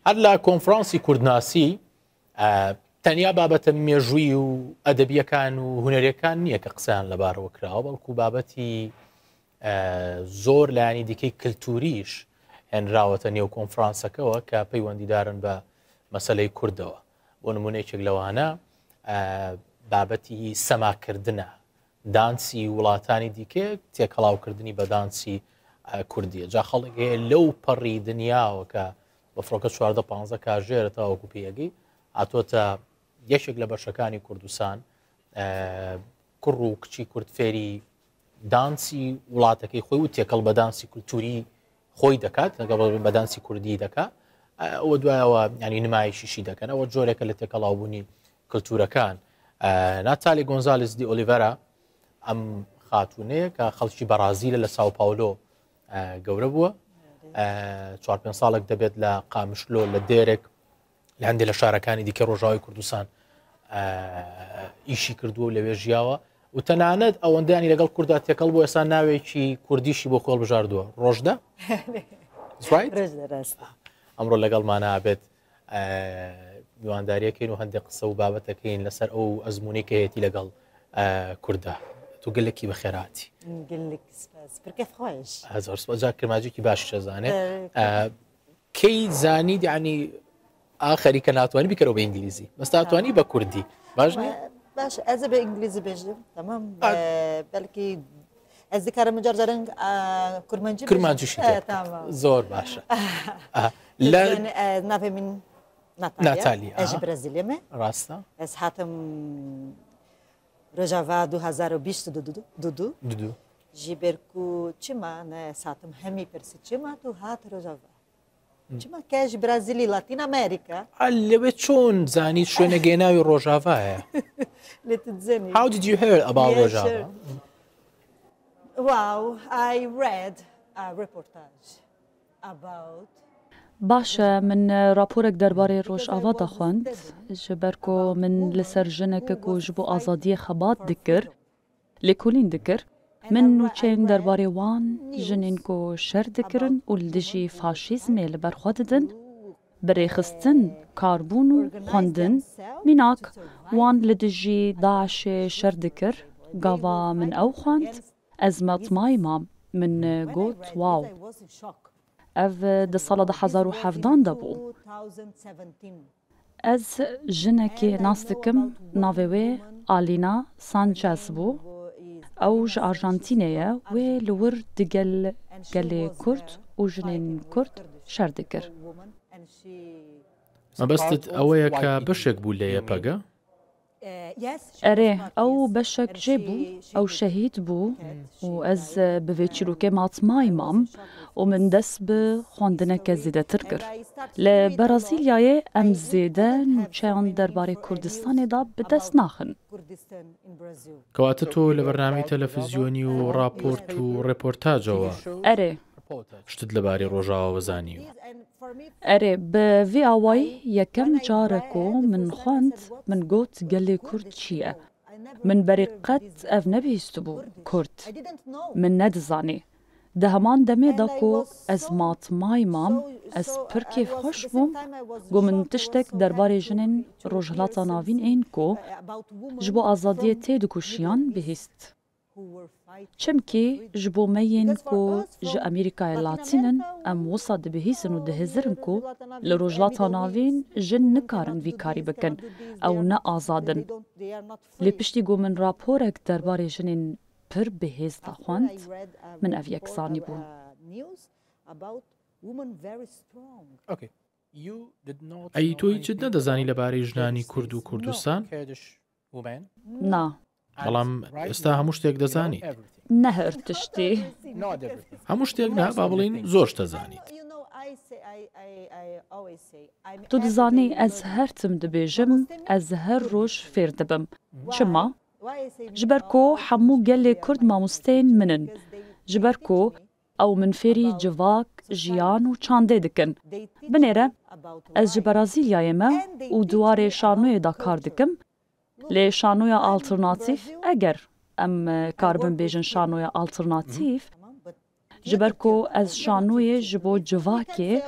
هەر لە کۆنفرانسی کوردناسی تەنیا بابەتە مێژووی و ئەدەبیەکان و هونەرەکان نییە کە قسەیان لەبارەوە کراوە، بەڵکو بابەتی زۆر لایانی دیکەی کللتوریش هێنراوەتە نێو کۆنفرانسەکەەوە کە پەیوەندیدارن بە مەسەلەی کوردەوە. بۆ نمونەیەکێک لەوانە بابەتی سەماکردنە، دانسی وڵاتانی دیکە تێکەڵاوکردنی بە دانسی کوردیە. جا خەڵک هەیە لەو پەڕی دنیاوە کە بە فڕۆکە 14-15 کاژێرە تاوەکو پێیەگەی هاتۆتە یەکێک لە بەشەکانی کوردستان، کوڕ و کچی کورد فێری دانسی وڵاتەکەی خۆی و تێکەڵ بە دانسی کولتوری خۆی دەکات، لەگەڵ بە دانسی کوردی دەکات، ئەوە دوایەوە ینی نمایشیشی دەکەن. ئەوە جۆرێکە لە تێکەڵاوبوونی کللتورەکان. ناتالی گۆنزالێس دی ئۆلیڤەرا ئەم خاتونەیە کە خەڵکی بەرازیلە لە ساو پاولۆ گەورە بووە، 4-5 ساڵێک دەبێت لە قامشلۆ لە دێرێک لە هەندێک لە شارەکانی دیکە ڕۆژاوی کوردستان ئیشی کردووە و لەوێ ژیاوە و تەنانەت ئەوەندانی لەگەڵ کووردا تێکەڵ بۆ ئێستا ناوێکی کوردیشی بۆ خۆڵ بژاردووە. ڕۆژدە ئەمڕۆ لەگەڵمانە ئابێت میوانداریەکەین و هەندێک قسە و بابەتەکەین لەسەر ئەو ئەزمونی کە هەیەی لەگەڵ کووردا. تو گەلێکی بەخێراتی هزار سپاس کرماجێکی باش شەزانێت کەی زانید ینی ئاخەری کە ناتوانانی بیکەرەوە بە ئینگلیزی بەستاتوانی بە کوردی باش باش ئەز بە ئینگلیزی بێژم تەمام بەلکی ئەز دەکارم جارجارنگ کرمانجیشی زۆر باشە. ناوێ من ناتالی ئەژ برازیلیەمە ڕاستە ئەس هاتم ڕۆژاوا 2022 ji ber ku çima ne satim hemî pirsî çima tu hat rojava çima ke ji Brazîlî Latin Amerika lewê çûn zanî şwêne gênavî Rojava heye. Lê tu dizanî How did you hear about Rojava? Wow, I read a reportage about باشە من راپۆرێک دەربارەی ڕۆژئاوا دەخواند ji ber ku min li ser jinekek ku ji bo azadiyê xebat dikir lêkolîn dikir min nûçeyên derbarê wan jinên ku şer dikirin û li dijî faşîzmê li ber xwe didin birêxistin karbûn û xwendin mînak wan li dijî Daişê şer dikir gava min ew xwend ez metmayî mam min got wow ev di sala 2017 de bû. Ez jinekê nas dikim navê wê Alina Sanchez bû. Ew ji Arjantînê ye wê li wir di gelê Kurd û jinên Kurd şer dikir. مەبەستت ئەوەیە کە بەشێک بوو لە یەپەگە؟ ئەرێ ئەو بەشێک جێ بوو ئەو شەهید بوو و ez bi vê çîrokê matmayî mam û min dest bi xwendineke zêdetir kir. Li Brazîlyayê em zêde nûçeyan derbarê Kurdistanê da bi dest naxin. کەواتە تۆ لە بەرنامەی تەلەڤیزیۆنی و راپۆرت و ڕێپۆرتاژەوە ئەرێ شتت لەبارەی ڕۆژاوا وەزانیوە. ئەرێ bi vê awayî yekem carek û min xwend min got gelê Kurd çi ye. Min berê qet ev nebihîstibû Kurd. Min nedizanî. Di heman demê de ku ez matmayî mam, ez pir kêfxweş bûm, got min tiştek derbarê jinên Rojhilata Navîn ên ku ji bo azadiyê tê dikuşiyan bihîst. Çimkî ji bo me yên ku ji Amerîkayê latînin em wisa dibihîsin û dihêzirin ku li Rojhilata Navîn jin nikarin vî karî bikin ew neazadin. Lê piştî got min raporek derbarê jinên pir bihêz da xwend min ev yek zanî bûm. ئەی تۆ هیچت نەدەزانی لەبارەی ژنانی کورد و کوردستان؟ Na بەڵام ئێستا هەموو شتێک دەزانی. nehir tiştî. هەموو شتێک نا با بڵین زۆر دەزانیت. Tu dizanî ez her tim dibêjim ez her roj fêr dibim. Çima? Ji ber ku hemû gelê Kurd mamosteyên min in. Ji ber ku ew min fêrî civak, jiyan û çandê dikin. Binêre ez ji Brazîlyayê me û dwarê şanoyê da kar dikim. Lê şanoya alternatîv eger em karbin bêjin şanoya alternatîv جبركو از شانوی جبو جواکی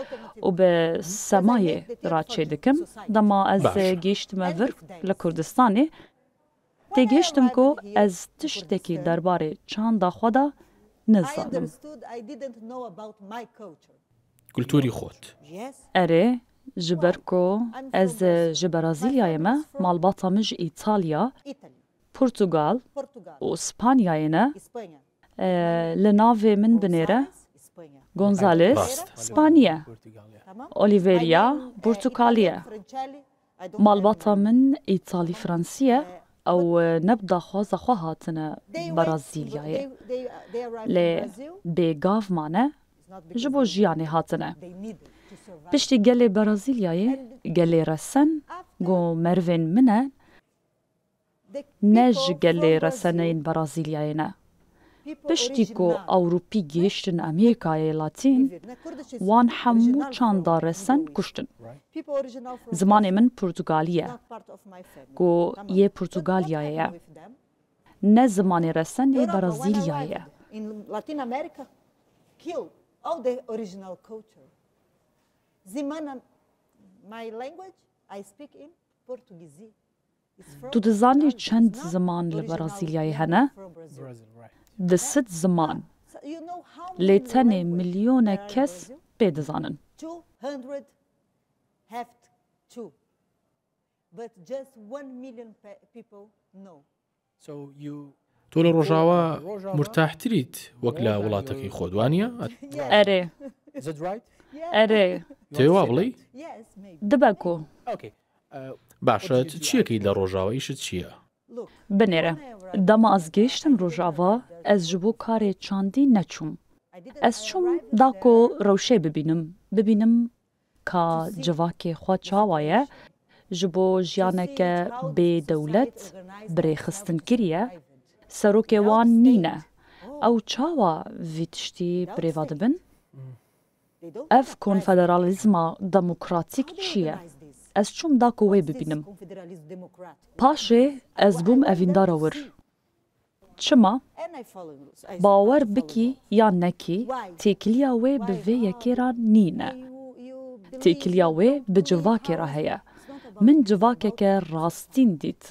و به سمای راچه دکم دما از گیشت مور لکردستانی تگیشتم کو از تشتکی درباره چند خدا نزانم. کلتوری خود. اره جبركو از برازيليا ما مالباطا مج إيطاليا برتغال و إسبانيا لنافي من بنيرة غونزاليس إسبانيا أوليفيريا برتغاليا مالباطا من إيطالي فرنسية أو نبدا خوزا خوهاتنا برازيليا لي بيغاف معنا جبو جياني هاتنا پشتی گلی برازیلیایی گلی رسن گو مروین منه نج گلی رسنین برازیلیایی نه پشتی کو اوروپی گیشتن امریکای لاتین وان همو چند رسن کشتن زمان من پرتغالیه گو یه پرتغالیایه نه زمان رسن یه برازیلیایه my language I speak in Portuguese. تو دزانی چند زمان لبرازیلیای هنه؟ دست زمان لیتن میلیون کس بدزانن. 200 have to, but just 1 million people know. So you تو لروجاوا مرتاح تريد وكلا ولاتك خودوانيا؟ أري. أري. تيوابلي؟ دبكو. باشا تشيكي لروجاوا إيش تشيا؟ بنيرة دما از گیشتم روجاوا از جبو کار چاندی نچوم. از چوم داکو روشه ببینم که جواک خواه چاوایه جبو جیانک به دولت بری خستن کریه سروک وان نینه او چاوا ویتشتی بری وادبن؟ اف کنفدرالیزما دموکراتیک چیه؟ از چوم داکو وی ببینم. پاشه از بوم اویندار ور. چما؟ باور بکی یا نکی تیکلیا وی به وی یکی را نینه. تیکلیا وی به جواکی را هیا. من جواکی که راستین دید.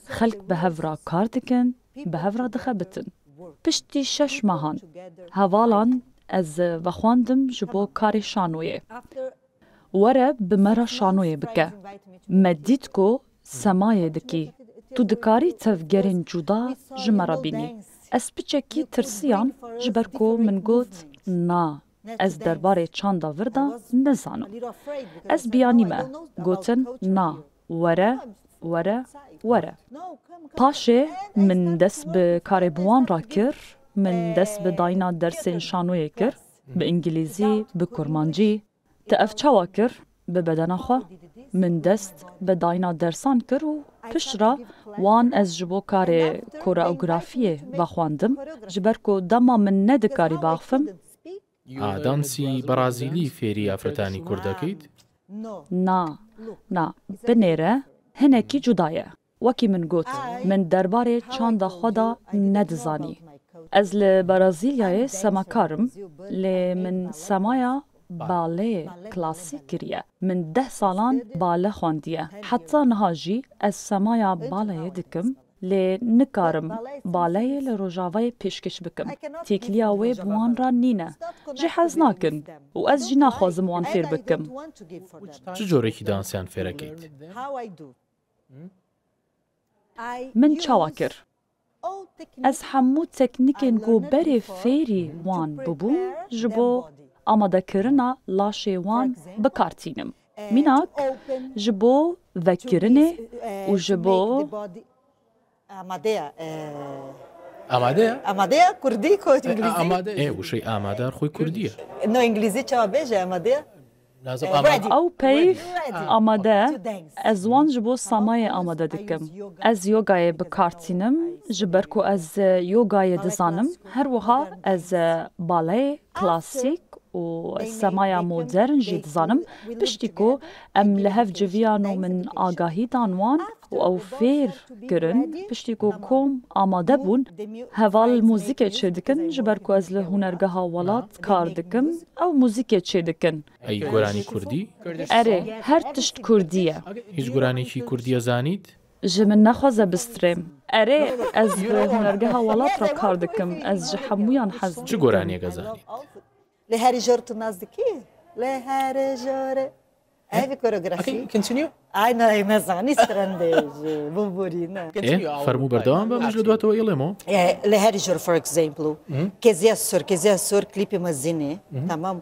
خلق به هفرا کار دکن، به هفرا دخبتن. پشتی 6 ماهان. هوالان از وخواندم جبو کاری شانویه. وره بمرا شانویه بکه. مدید کو سمایه دکی. تو دکاری تفگرین جدا جمرا بینی. از پچکی ترسیان جبرکو من گوت نا. از درباره چاندا وردا نزانم. از بیانیمه گوتن نا. وره. پاشه من دست به کار بوان را کر. من دست به داینا درسین شانویه کر. به انگلیزی، به کرمانجی. تأف چاوا کر به بدن خوا. من دست به داینا درسان کر و پشرا وان از جبو کار کوراوگرافیه و خواندم جبرکو دما من ندکاری باخفم. دانسی برازیلی فێری ئافرەتانی کوردەکەیت؟ نا بنێرە هەنێکی جودایە وەکی من گوت من دەربارێ چاندا خۆدا نەدزانی ئەس لە بەرازیلیایە سەماکارم لێ من سەمایە بالێ کلاسیک کریە من 10 ساڵان بالە خواندیە حتا نەهاژی ئەس سەمایە باڵەیە دکم لێ نکارم باڵەیە لە ڕۆژاوای پێشکەش بکەم تێکلیا وێ بوان را نینە جێ حەز ناکەن و ئەس جی ناخوازم وان فێر بکەم چ جۆرێکی دانسیان فێرەکەیت؟ من چاوا کرد ئەس هەموو تەکنیکên ku berê fêrî wan bibûm ji bo amadekirina laşê wan bikartînim mînak ji bo vekirinê û ji bo ئامادەیە کوردی کۆت ئێ وشەی ئامادار خۆی کوردیە نۆ ئینگلیزی چاوا بێژە ئامادەیە ئەو پەیف ئامادە ئەز وان ji bo samayê amade dikim ez yogayê bikartînim ji ber ku ez yogayê dizanim her wiha ez baleyê klasîk و سمایا مودرن جی دزانم پشتی کو ام لهف جویانو من آگاهی دانوان و او فیر کرن پشتی کو کم آماده بون هوال موزیک چه دکن جبر کو از لهنرگه ها ولات کار دکم او موزیک چه دکن ای گورانی کردی؟ اره هر تشت کردیه هیچ گورانی چی کردی زانید؟ جمن نخوازه بستریم اره از هنرگه ها ولات را کار دکم از جحمویان حزم چه گورانی گزانید؟ لهری جور تو نزدیکی لهری جور هذه كوريوغرافي continue انا نزاني سترانديج بوبورينا فرمو بردوام با مجلدواتو إلمو لهری جور فور اكزامبل كزيا سور كليبي مزيني تمام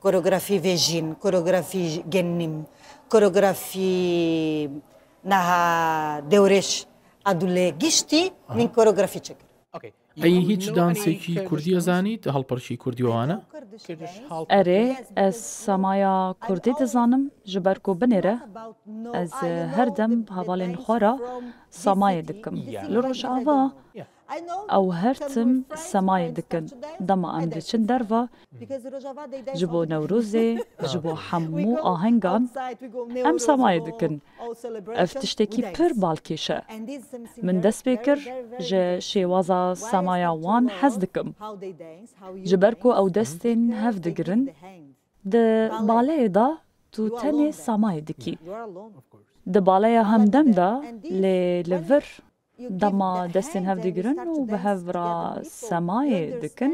كوريوغرافي فيجين كوريوغرافي جنم كوريوغرافي نها دورش ادوله گشتي من كوريوغرافي چكر أي هیچ دانسێکی کوردی زانیت هەڵپەرشی کوردیوانە؟ ئەرێ ئەس سەمایا کوردی دەزانم ji ber ku binêre ez her dem hevalên xwe re semayê dikim li rojava ew her tim semayê dikin dema em diçin derve ji bo Newrozê ji bo hemû ahengan em semayê dikin ev tiştekî pir balkêş e min dest pê kir ji şêwaza semaya wan hez dikim ji ber ku ew destên hev digirin di baleyê da tu tenê semayê dikî di baleya hemdem da lê li vir dema destên hev digirin û bi hev ra semayê dikin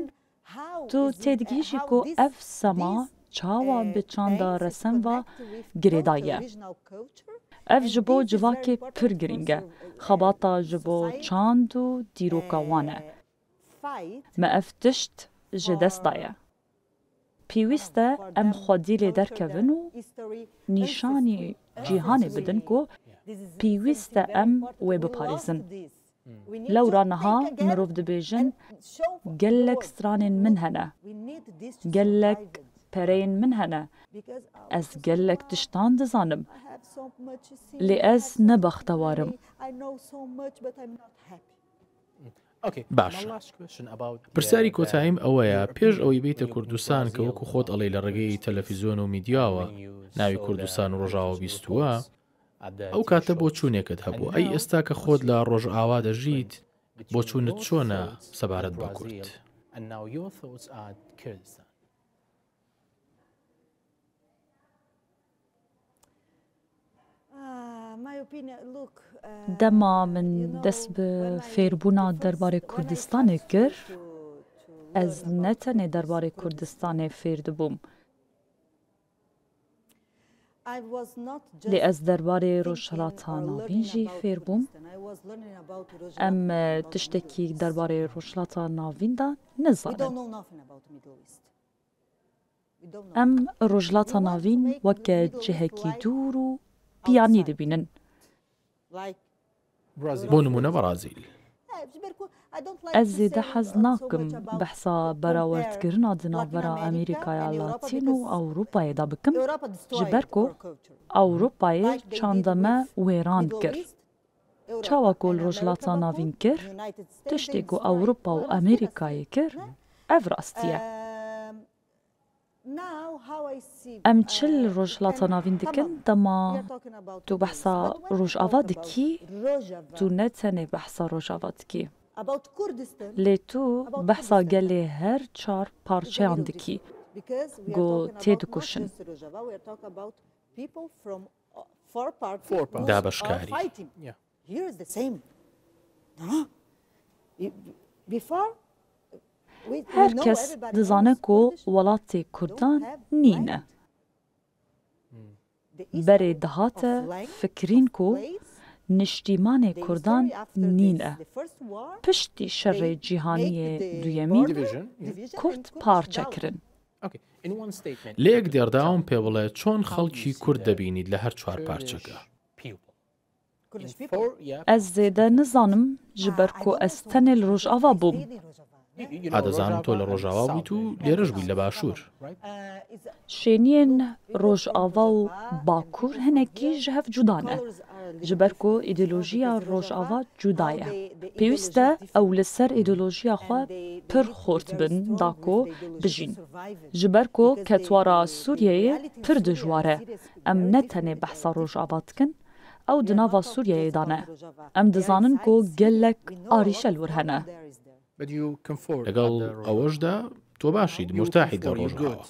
tu têdigihîjî ku ev sema çawa bi çanda resem ve girêda ye ev ji bo civakê pir giring e xebata ji bo çand û dîroka wan e me ev tişt ji dest daye pêwîst e em xwedî lê derkevin û nîşanî cîhanê bidin ku pêwîst e em wê biparêzin lewra niha mirov dibêjin gelek stranên min hene gelek pereyên min hene ez gelek tiştan dizanim lê ez nebextewar im باش پرسیاری کۆتاییم ئەوەیە پێش ئەوەی بیتە کوردستان کە وەکو خۆت ئەڵێ لە ڕێگەی تەلەڤیزۆن و میدیاوە ناوی کوردستان و ڕۆژاوا بیستووە ئەو کاتە بۆ چوونێکت هەبوو ئەی ئێستا کە خۆت لە ڕۆژئاوا دەژیت بۆ چوونت چۆنە سەبارەت بە کورد dema min dest bi fêrbûna derbarê Kurdistanê kir ez ne tenê derbarê Kurdistanê fêr dibûm lê ez derbarê Rojhilata Navîn jî fêr bûm em tiştekî derbarê Rojhilata Navîn da nizanin em Rojhilata Navîn weke cihekî dûr û piyanî dibînin بۆ نمونە بەرازیل ez zêde hez nakim behsa berawerdkirina di navbera Amerîkaya Latîn û Ewropayê da bikim ji ber ku Ewropayê çanda me wêran kir çawa ku Rojhilata Navîn kir tiştê ku Ewropa û Amerîkayê kir ev rastî ye em çil Rojhilata Navîn dikin dema tu behsa Rojava dikî tu ne tenê behsa Rojava dikî lê tu behsa gelê her çar parçeyan dikî got tê dikuşin دابشکاری her kes dizane ku welatê Kurdan nîne berê dihate fikirîn ku niştîmanê Kurdan nîne piştî şerê cîhaniyê duyemîn Kurd parçe kirin لێ یەک دێرداوم پێ بڵێ چۆن خەڵکی کورد دەبینیت لە هەر چوار پارچەکە ez zêde nizanim ji ber ku ez tenê li Rojava bûm ئادەزانم تۆ لە ڕۆژاوا بوویت و لێرەش بووی لە باشوور şêniyên Rojava û Bakur hinekî ji hev cuda ne جبرکو ایدئولوژیا روجاوا جودایه پێویستە ئەو لەسەر ئیدئولۆژیا خوا پر خۆرت بن داکۆ بژین جبرکۆ کە توارا سووریەیە پر دژوارە ئەم نەتەنێ بەحسا ڕۆژاوا دکن ئەو دناوا سووریەیەدانە ئەم دەزانن کۆ گەلێک ئاریشە لور هەنە لەگەڵ ئەوەشدا تۆ باشیت مرتاحیت لە ڕۆژاوا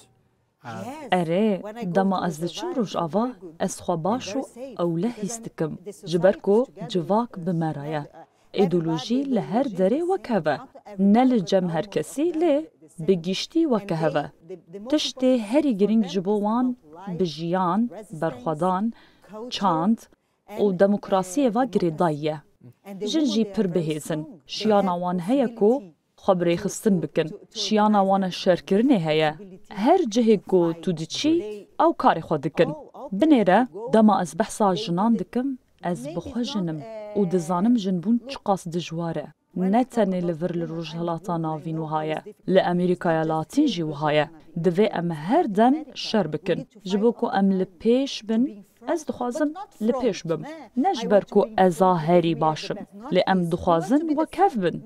ئەرێ دەما ئەس دەچم ڕۆژاوا ئەس خوا باش و ئەو لە هیس دکم جبەرکۆ جڤاک بمەرایە ئیدۆلۆژی لە هەر دەرێ وەکەوە نە لە جەم هەر کەسی لێ بگیشتی وەکەهەوە تشتێ هەری گرنگ ji bo wan bi jiyan berxwedan çand û demokrasiyê ve girêdayî ye jin jî pir bihêzin şiyana wan heye ku xwe birêxistin bikin şiyana wan şerkirinê heye her cihê ku tu diçî ew karê xwe dikin binêre dema ez behsa jinan dikim ez bi xwe jinim û dizanim jinbûn çi qas dijwar e ne tenê li vir li rojhilata navîn wiha ye li Amerîkaya Latîn jî wiha ye divê em her dem şer bikin ji bo ku em li pêş bin ez dixwazim li pêş bim ne ji ber ku ez a herî başim lê em dixwazin wekev bin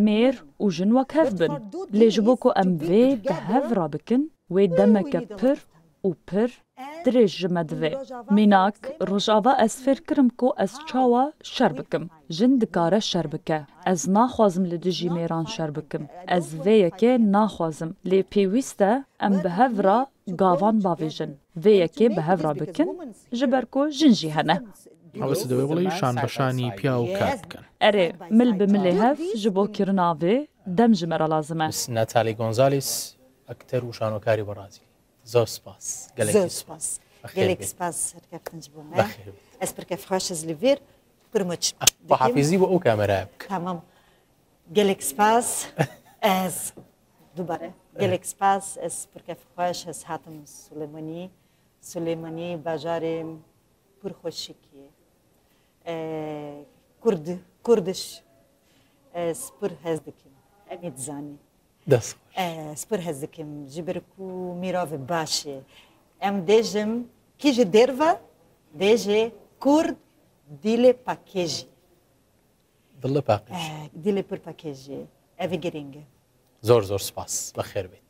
mêr û jin wekev bin lê ji bo ku em vê bi hev rabikin wê demeke pir û pir dirêj ji me divê mînak rojava ez fêr kirim ku ez çawa şer bikim jin dikare şer bike ez naxwazim li dijî mêran şer bikim ez vê yekê naxwazim lê pêwîst e em bi hev ra gavan bavêjin vê yekê bi hev ra bikin ji ber ku jin jî hene ئەوەسە دەوێ بڵێ شان بەشانی پیا و کات بکەن ئەرێ مل bi milê hev ji bo kirina vê dem ji me re lazim e ناتالی گۆنزالیس ئەکتەر و شانۆکاری بەڕازیل زۆر سپاس gelek spas herkeftin ji bo me ez pir kevxweş ez li vêr pir me بەحافیزی بۆ ئەو کامەرایە بکە tamam gelek spas ez dubare gelek spas ez pir kevxweş ez hatim Sulêmanî bajarê pir xweşik e kurdiş ez pir hez dikim em ê dizanî دەست ez pir hez dikim ji ber ku mirovê baş e em dêjim kî ji derve dêjê Kurd dilê pakêjî دڵە پاقیش dilê pir pakêjî ev ê giring e زۆر زۆر سپاس بەخێر بێت